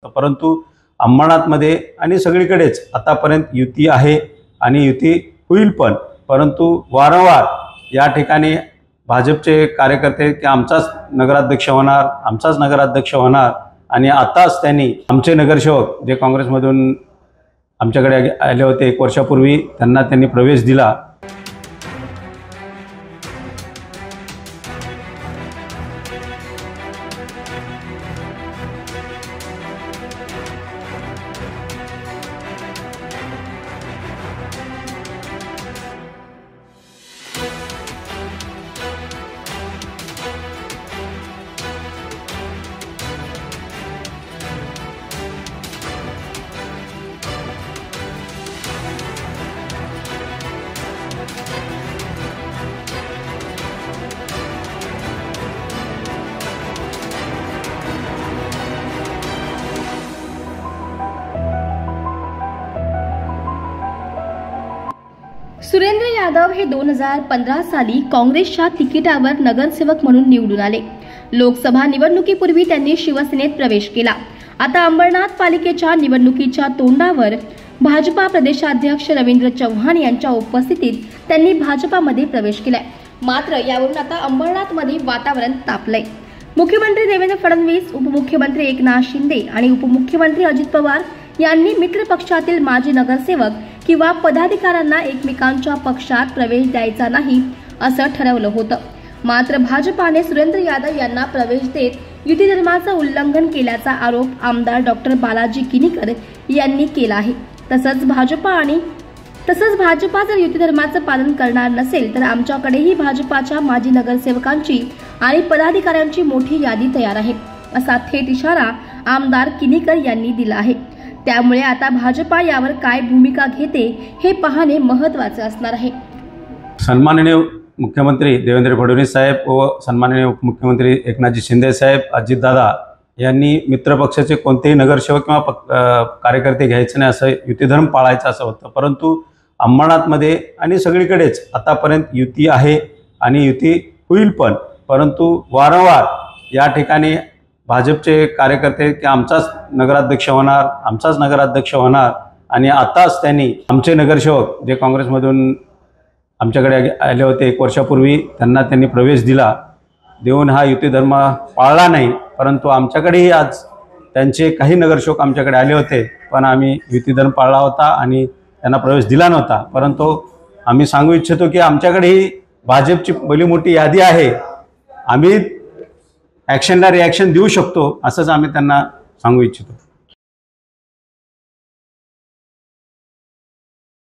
परंतु अंबरनाथमध्ये आणि सगळीकडेच आतापर्यंत युती आहे आणि युती होईल पण, परंतु वारंवार या ठिकाणी भाजपचे कार्यकर्ते की आमचाच नगराध्यक्ष होणार आणि आताच त्यांनी आमचे नगरसेवक जे काँग्रेसमधून आमच्याकडे आले होते 1 वर्षापूर्वी त्यांनी प्रवेश दिला। सुरेंद्र यादव हे 2015 साली काँग्रेसच्या तिकिटावर नगरसेवक म्हणून निवडून आले। लोकसभा निवडणुकीपूर्वी त्यांनी शिवसेनेत प्रवेश केला। आता अंबरनाथ पालिकेच्या निवडणुकीच्या तोंडावर भाजपा प्रदेशाध्यक्ष रवींद्र चव्हाण यांच्या उपस्थितीत त्यांनी भाजपामध्ये प्रवेश केलाय। मात्र यावरून आता अंबरनाथमध्ये वातावरण तापलंय। मुख्यमंत्री देवेंद्र फडणवीस, उपमुख्यमंत्री एकनाथ शिंदे आणि उपमुख्यमंत्री अजित पवार यांनी मित्र पक्षातील माजी नगरसेवक किंवा पदाधिकाऱ्यांना एकमेकांच्या पक्षात प्रवेश द्यायचा नाही असं ठरवलं होतं। मात्र भाजपाने सुरेंद्र यादव यांना प्रवेश देत युती धर्माचं उल्लंघन केल्याचा आरोप आमदार डॉक्टर बालाजी किनीकर यांनी केला आहे। तसंच भाजपा जर युती धर्माचं पालन करणार नसेल तर आमच्याकडेही भाजपाच्या माजी नगरसेवकांची आणि पदाधिकाऱ्यांची मोठी यादी तयार आहे, असा थेट इशारा आमदार किनीकर यांनी दिला आहे। त्यामुळे आता भाजपा यावर काय भूमिका घेते हे पाहणे महत्त्वाचे असणार आहे। सन्माननीय मुख्यमंत्री देवेंद्र फडणवीस साहेब व सन्माननीय उपमुख्यमंत्री एकनाथजी शिंदे साहेब, अजितदादा यांनी मित्रपक्षाचे कोणतेही नगरसेवक किंवा कार्यकर्ते घ्यायचे नाही, असं युतीधर्म पाळायचं असं होतं। परंतु अंबरनाथमध्ये आणि सगळीकडेच आतापर्यंत युती आहे आणि युती होईल पण, परंतु वारंवार या ठिकाणी भाजपचे कार्यकर्ते की आमचाच नगराध्यक्ष होणार आणि आताच त्यांनी आमचे नगरसेवक जे काँग्रेसमधून आमच्याकडे आले होते 1 वर्षापूर्वी त्यांनी प्रवेश देऊन हा युती धर्म पाळला नाही। परंतु आमच्याकडेही आज त्यांचे काही नगरसेवक आमच्याकडे आले होते, पण आम्ही युती धर्म पाळला होता आणि त्यांना प्रवेश दिला नव्हता। परंतु आम्ही सांगू इच्छितो की आमच्याकडेही भाजपची भली मोठी यादी आहे, आम्ही ॲक्शनला रिॲक्शन देऊ शकतो, असंच आम्ही त्यांना सांगू इच्छितो।